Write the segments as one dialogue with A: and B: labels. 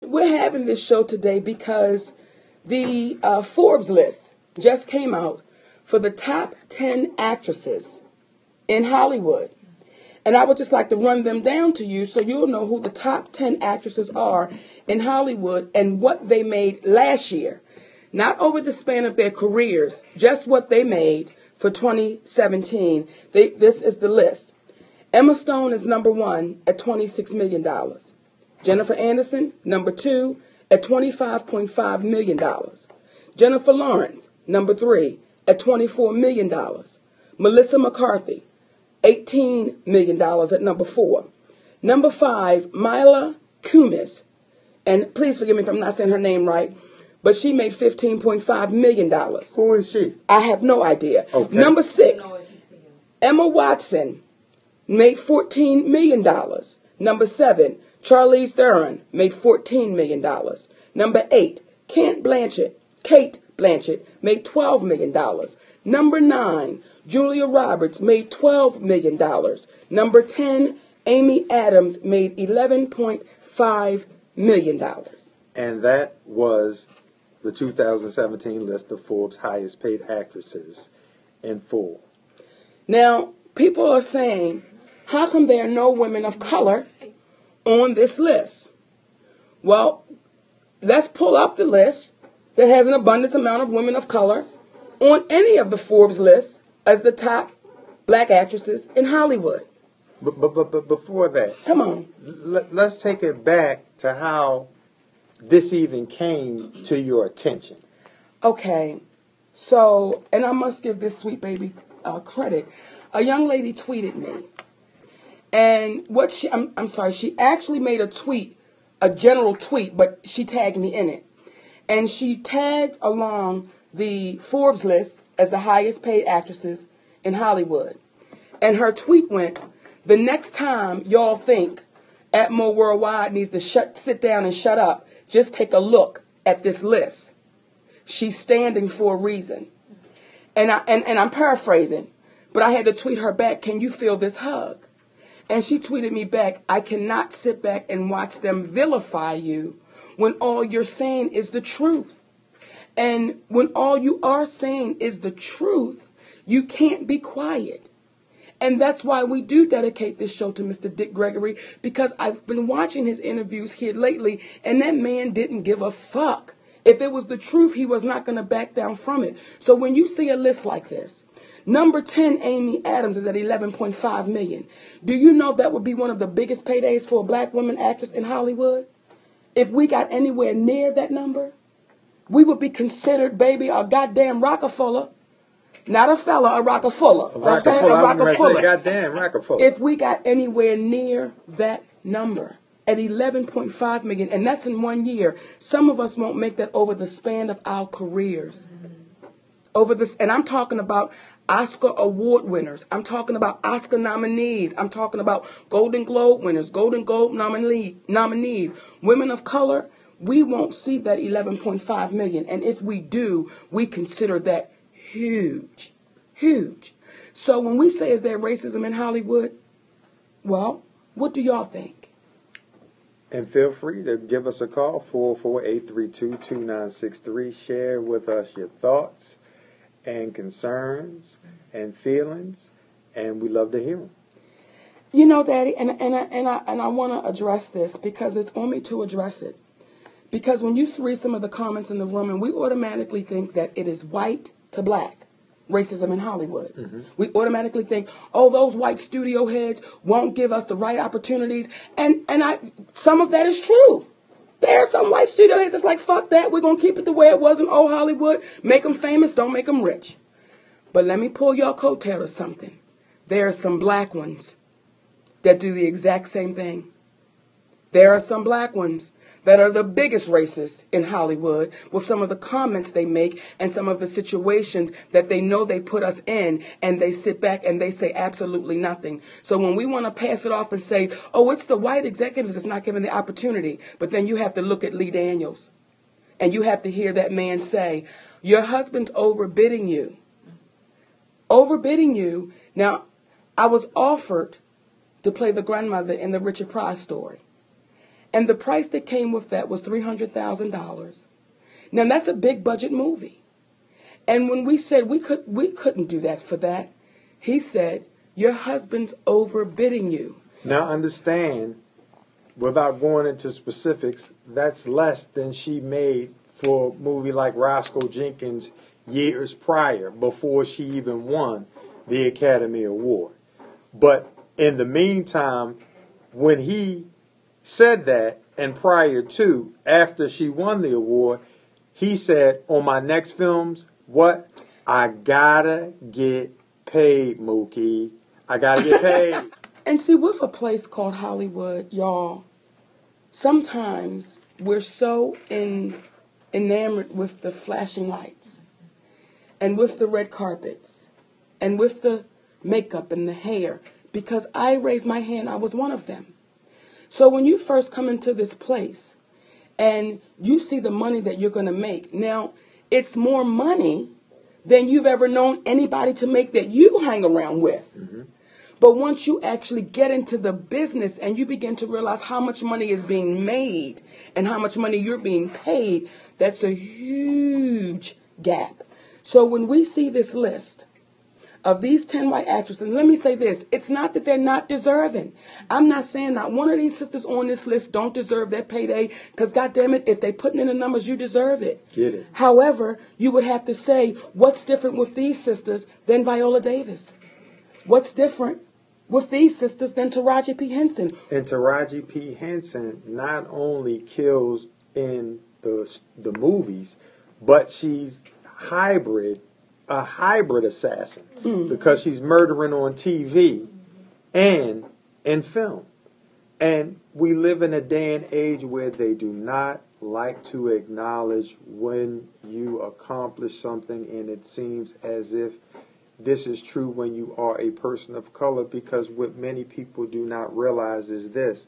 A: We're having this show today because the Forbes list just came out for the top 10 actresses in Hollywood. And I would just like to run them down to you so you'll know who the top 10 actresses are in Hollywood and what they made last year. Not over the span of their careers, just what they made for 2017. This is the list. Emma Stone is number 1 at $26 million. Jennifer Aniston, number 2 at $25.5 million. Jennifer Lawrence, number 3 at $24 million. Melissa McCarthy, $18 million at number 4. Number 5, Mila Kunis. And please forgive me if I'm not saying her name right, but she made $15.5 million.
B: Who is she?
A: I have no idea.
B: Okay.
A: Number 6, Emma Watson made $14 million. Number 7, Charlize Theron made $14 million. Number 8, Kate Blanchett made $12 million. Number 9, Julia Roberts made $12 million. Number 10, Amy Adams made $11.5 million.
B: And that was the 2017 list of Forbes' highest paid actresses in full.
A: Now, people are saying, how come there are no women of color on this list? Well, let's pull up the list that has an abundance amount of women of color on any of the Forbes lists as the top black actresses in Hollywood.
B: But before that,
A: come on,
B: let's take it back to how this even came to your attention.
A: Okay, so, and I must give this sweet baby credit. A young lady tweeted me, and what she actually made a tweet, a general tweet, but she tagged me in it. And she tagged along the Forbes list as the highest paid actresses in Hollywood. And her tweet went, the next time y'all think Atmo Worldwide needs to sit down and shut up, just take a look at this list. She's standing for a reason. And I'm paraphrasing, but I had to tweet her back, can you feel this hug? And she tweeted me back, I cannot sit back and watch them vilify you when all you're saying is the truth. And when all you are saying is the truth, you can't be quiet. And that's why we do dedicate this show to Mr. Dick Gregory, because I've been watching his interviews here lately, and that man didn't give a fuck. If it was the truth, he was not going to back down from it. So when you see a list like this, number 10, Amy Adams, is at $11.5 million. Do you know that would be one of the biggest paydays for a black woman actress in Hollywood? If we got anywhere near that number, we would be considered, baby, a goddamn Rockefeller. Not a fella, a Rockefeller.
B: Okay? A Rockefeller. Goddamn Rockefeller.
A: If we got anywhere near that number, at $11.5 million, and that's in 1 year, some of us won't make that over the span of our careers. And I'm talking about Oscar award winners. I'm talking about Oscar nominees. I'm talking about Golden Globe winners, Golden Globe nominees. Women of color, we won't see that $11.5 million. And if we do, we consider that huge, huge. So when we say, is there racism in Hollywood? Well, what do y'all think?
B: And feel free to give us a call, 448-322-2963. Share with us your thoughts and concerns and feelings, and we love to hear them.
A: You know, Daddy, and I want to address this because it's on me to address it. Because when you read some of the comments in the room, and we automatically think that it is white to black racism in Hollywood. Mm-hmm. We automatically think, oh, those white studio heads won't give us the right opportunities, and some of that is true. There are some white studio heads that's like, fuck that, we're going to keep it the way it was in old Hollywood. Make them famous, don't make them rich. But let me pull your coattail to something. There are some black ones that do the exact same thing. There are some black ones that are the biggest racists in Hollywood with some of the comments they make and some of the situations that they know they put us in, and they sit back and they say absolutely nothing. So when we want to pass it off and say, oh, it's the white executives that's not given the opportunity, but then you have to look at Lee Daniels and you have to hear that man say, your husband's overbidding you. Overbidding you. Now, I was offered to play the grandmother in the Richard Pryor story. And the price that came with that was $300,000. Now that's a big budget movie. And when we said we couldn't do that for that, he said, your husband's overbidding you.
B: Now understand, without going into specifics, that's less than she made for a movie like Roscoe Jenkins years prior, before she even won the Academy Award. But in the meantime, when he said that, and prior to, after she won the award, he said, on my next films, what? I gotta get paid, Mookie. I gotta get paid.
A: And see, with a place called Hollywood, y'all, sometimes we're so enamored with the flashing lights and with the red carpets and with the makeup and the hair, because I raised my hand, I was one of them. So when you first come into this place and you see the money that you're going to make, now it's more money than you've ever known anybody to make that you hang around with. Mm-hmm. But once you actually get into the business and you begin to realize how much money is being made and how much money you're being paid, that's a huge gap. So when we see this list of these 10 white actresses, and let me say this, it's not that they're not deserving. I'm not saying not one of these sisters on this list don't deserve their payday, because goddamn it, if they putting in the numbers, you deserve it.
B: Get it.
A: However, you would have to say, what's different with these sisters than Viola Davis? What's different with these sisters than Taraji P. Henson?
B: And Taraji P. Henson not only kills in the movies, but she's a hybrid assassin, because she's murdering on TV and in film. And we live in a day and age where they do not like to acknowledge when you accomplish something, and it seems as if this is true when you are a person of color, because what many people do not realize is this: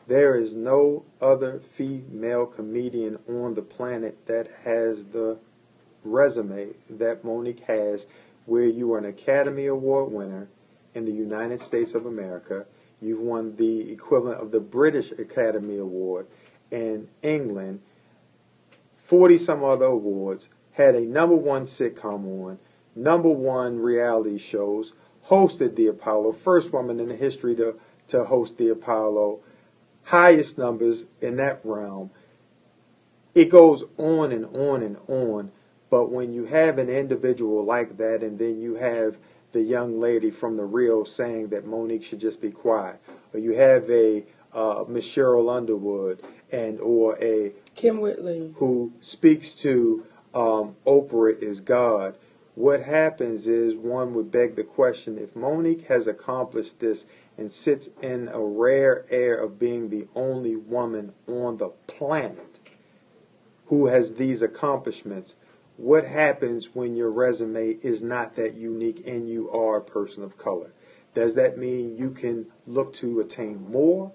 B: there is no other female comedian on the planet that has the resume that Monique has, where you are an Academy Award winner in the United States of America. You've won the equivalent of the British Academy Award in England, 40-some other awards, had a #1 sitcom on, #1 reality shows, hosted the Apollo, first woman in the history to host the Apollo, highest numbers in that realm. It goes on and on and on. But when you have an individual like that, and then you have the young lady from The Real saying that Monique should just be quiet, or you have a Miss Cheryl Underwood or a
A: Kim Whitley
B: who speaks to Oprah is God, what happens is one would beg the question, if Monique has accomplished this and sits in a rare air of being the only woman on the planet who has these accomplishments, what happens when your resume is not that unique and you are a person of color? Does that mean you can look to attain more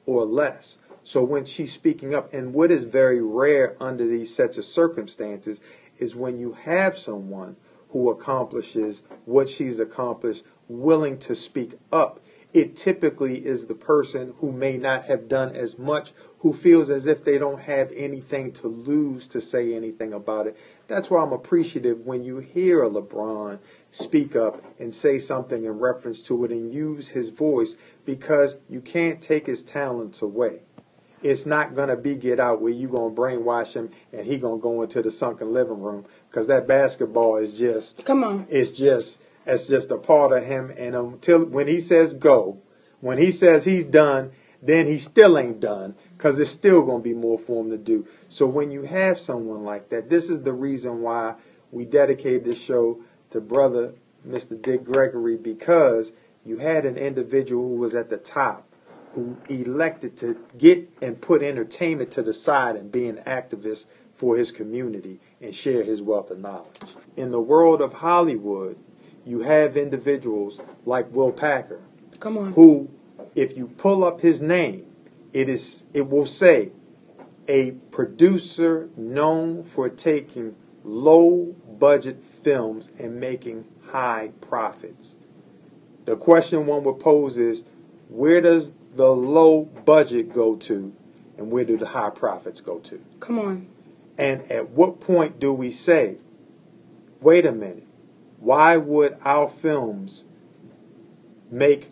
B: or less? So when she's speaking up, and what is very rare under these sets of circumstances is when you have someone who accomplishes what she's accomplished, willing to speak up, it typically is the person who may not have done as much, who feels as if they don't have anything to lose to say anything about it. That's why I'm appreciative when you hear a LeBron speak up and say something in reference to it and use his voice, because you can't take his talents away. It's not going to be Get Out where you're going to brainwash him and he going to go into the sunken living room, because that basketball is just,
A: come on,
B: it's just a part of him. And until when he says go, when he says he's done, then he still ain't done, because there's still going to be more for him to do. So when you have someone like that, this is the reason why we dedicate this show to brother Mr. Dick Gregory, because you had an individual who was at the top, who elected to get and put entertainment to the side and be an activist for his community and share his wealth of knowledge. In the world of Hollywood, you have individuals like Will Packer,
A: come on,
B: who, if you pull up his name, it will say a producer known for taking low budget films and making high profits. The question one would pose is, where does the low budget go to and where do the high profits go to?
A: Come on.
B: And at what point do we say, wait a minute, why would our films make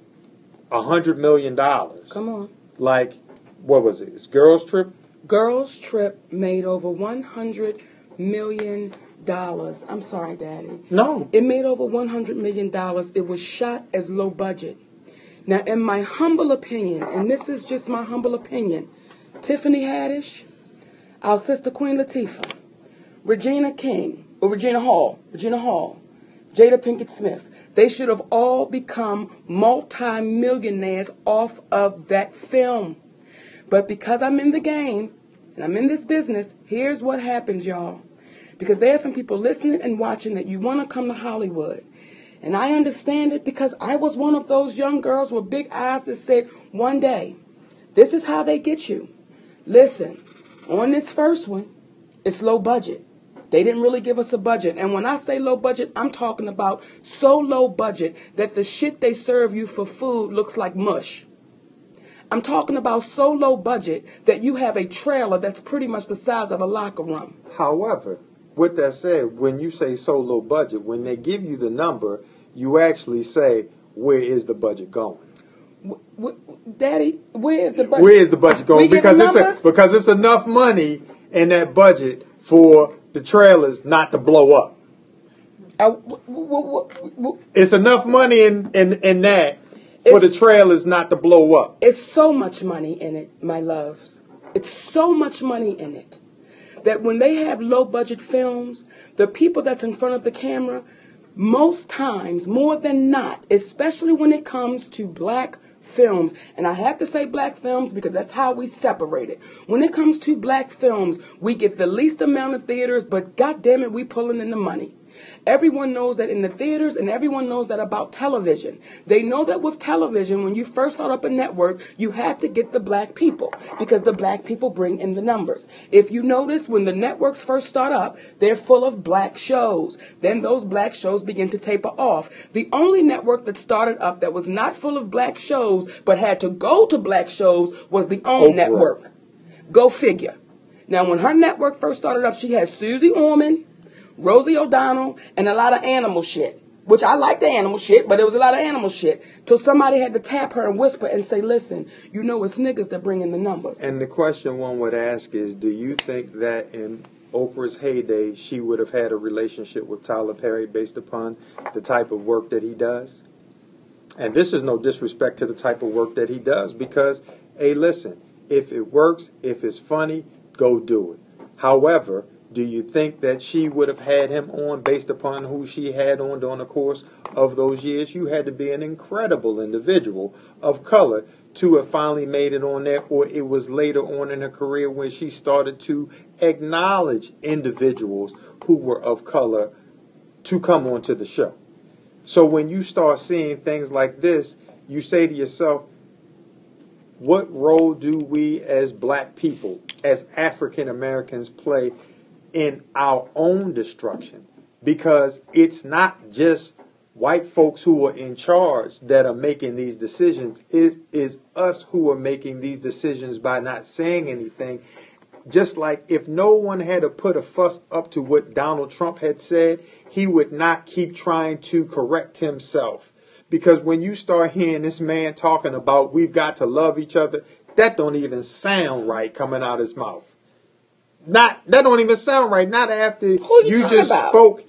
B: $100 million?
A: Come on.
B: Like, what was it? It's Girls Trip?
A: Girls Trip made over $100 million. I'm sorry, Daddy.
B: No.
A: It made over $100 million. It was shot as low budget. Now, in my humble opinion, and this is just my humble opinion, Tiffany Haddish, our sister Queen Latifah, Regina Hall, Jada Pinkett Smith, they should have all become multi-millionaires off of that film. But because I'm in the game, and I'm in this business, here's what happens, y'all. Because there are some people listening and watching that you want to come to Hollywood. And I understand it because I was one of those young girls with big eyes that said, one day, this is how they get you. Listen, on this first one, it's low budget. They didn't really give us a budget. And when I say low budget, I'm talking about so low budget that the shit they serve you for food looks like mush. I'm talking about so low budget that you have a trailer that's pretty much the size of a locker room.
B: However, with that said, when you say so low budget, when they give you the number, you actually say, where is the budget going?
A: Daddy, where is the budget?
B: Where is the budget going? Because it's enough money in that budget for the trailers not to blow up. It's enough money in that for the trailers not to blow up.
A: It's so much money in it, my loves. It's so much money in it that when they have low budget films, the people that's in front of the camera, most times, more than not, especially when it comes to black films, and I have to say black films because that's how we separate it. When it comes to black films, we get the least amount of theaters, but goddamn it, we pulling in the money. Everyone knows that in the theaters, and everyone knows that about television. They know that with television, when you first start up a network, you have to get the black people because the black people bring in the numbers. If you notice, when the networks first start up, they're full of black shows. Then those black shows begin to taper off. The only network that started up that was not full of black shows but had to go to black shows was the OWN network. Go figure. Now, when her network first started up, she had Susie Orman, Rosie O'Donnell, and a lot of animal shit. Which I like the animal shit, but it was a lot of animal shit. Till somebody had to tap her and whisper and say, listen, you know it's niggas that bring in the numbers.
B: And the question one would ask is, do you think that in Oprah's heyday, she would have had a relationship with Tyler Perry based upon the type of work that he does? And this is no disrespect to the type of work that he does because, hey, listen, if it works, if it's funny, go do it. However, do you think that she would have had him on based upon who she had on during the course of those years? You had to be an incredible individual of color to have finally made it on there, or it was later on in her career when she started to acknowledge individuals who were of color to come onto the show. So when you start seeing things like this, you say to yourself, what role do we as black people, as African Americans play in our own destruction? Because it's not just white folks who are in charge that are making these decisions. It is us who are making these decisions by not saying anything. Just like if no one had to put a fuss up to what Donald Trump had said, he would not keep trying to correct himself. Because when you start hearing this man talking about we've got to love each other, that don't even sound right coming out of his mouth. That don't even sound right. Not after you just spoke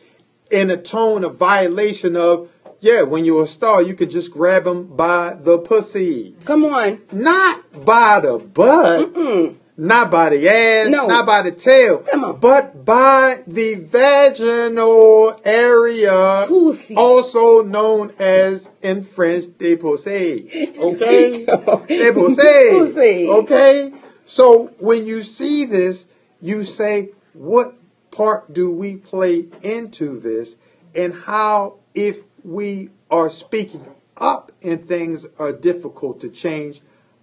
B: in a tone of violation of, yeah, when you're a star, you could just grab him by the pussy.
A: Come on.
B: Not by the butt.
A: Mm-mm.
B: Not by the ass.
A: No.
B: Not by the tail.
A: Come on.
B: But by the vaginal area.
A: Pussy.
B: Also known as, in French, des pussy. Okay? Des pussy.
A: Pussy.
B: Okay? So when you see this, you say, what part do we play into this? And how, if we are speaking up and things are difficult to change,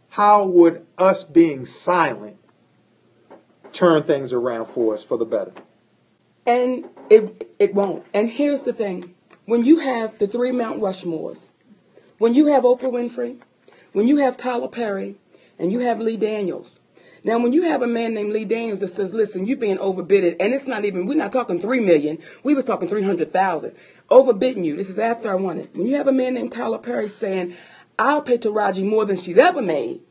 B: how would us being silent turn things around for us for the better?
A: And it won't. And here's the thing. When you have the three Mount Rushmores, when you have Oprah Winfrey, when you have Tyler Perry, and you have Lee Daniels, Now, when you have a man named Lee Daniels that says, listen, you're being overbidded, and it's not even, we're not talking $3 million, we was talking $300,000. Overbidding you. This is after I won it. When you have a man named Tyler Perry saying, I'll pay Taraji more than she's ever made,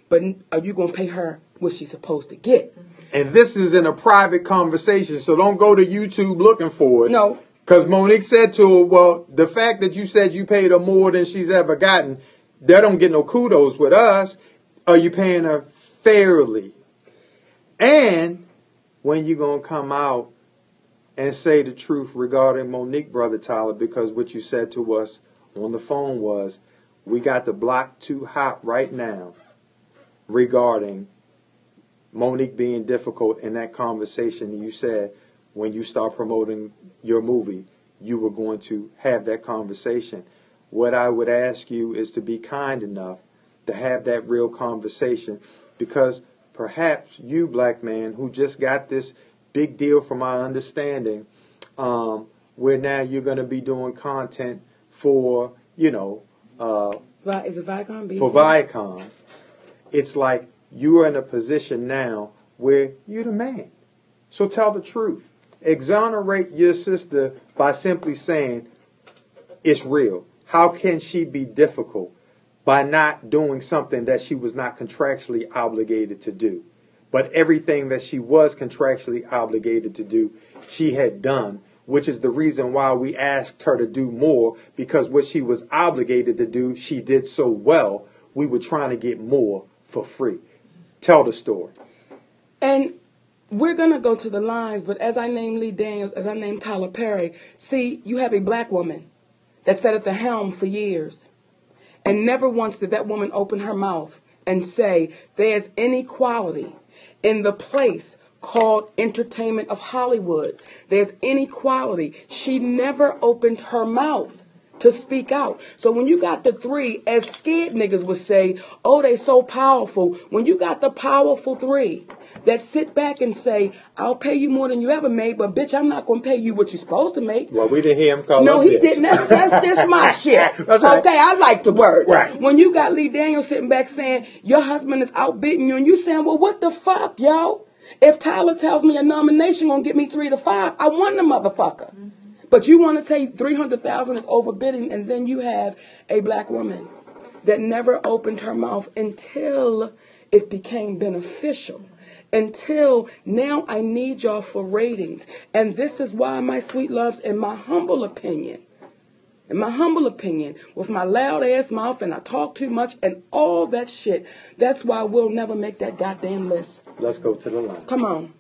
A: but are you going to pay her what she's supposed to get?
B: And this is in a private conversation, so don't go to YouTube looking for it.
A: No.
B: Because Monique said to her, well, the fact that you said you paid her more than she's ever gotten, that don't get no kudos with us. Are you paying her fairly? And when you going to come out and say the truth regarding Monique, Brother Tyler, because what you said to us on the phone was, we got the block too hot right now regarding Monique being difficult in that conversation. You said when you start promoting your movie, you were going to have that conversation. What I would ask you is to be kind enough to have that real conversation, because perhaps you, black man, who just got this big deal from my understanding, where now you're going to be doing content for, is it Viacom? For Viacom. It's like you are in a position now where you're the man. So tell the truth. Exonerate your sister by simply saying it's real. How can she be difficult by not doing something that she was not contractually obligated to do? But everything that she was contractually obligated to do, she had done, which is the reason why we asked her to do more, because what she was obligated to do, she did so well, we were trying to get more for free. Tell the story.
A: And we're going to go to the lines, but as I name Lee Daniels, as I name Tyler Perry, see, you have a black woman that sat at the helm for years, and never once did that woman open her mouth and say there's inequality in the place called entertainment of Hollywood. There's inequality. She never opened her mouth to speak out. So when you got the three, as scared niggas would say, oh, they so powerful. When you got the powerful three that sit back and say, I'll pay you more than you ever made, but bitch, I'm not going to pay you what you're supposed to make.
B: Well, we didn't hear him call
A: No,
B: up
A: he
B: this.
A: didn't. That's my shit.
B: That's right.
A: Okay, I like the word.
B: Right.
A: When you got Lee Daniels sitting back saying, your husband is outbidding you, and you saying, well, what the fuck, yo? If Tyler tells me a nomination gonna get me 3 to 5, I won the motherfucker. Mm-hmm. But you want to say 300,000 is overbidding, and then you have a black woman that never opened her mouth until it became beneficial. Until now, I need y'all for ratings. And this is why, my sweet loves, in my humble opinion, with my loud ass mouth and I talk too much and all that shit, that's why we'll never make that goddamn list.
B: Let's go to the line.
A: Come on.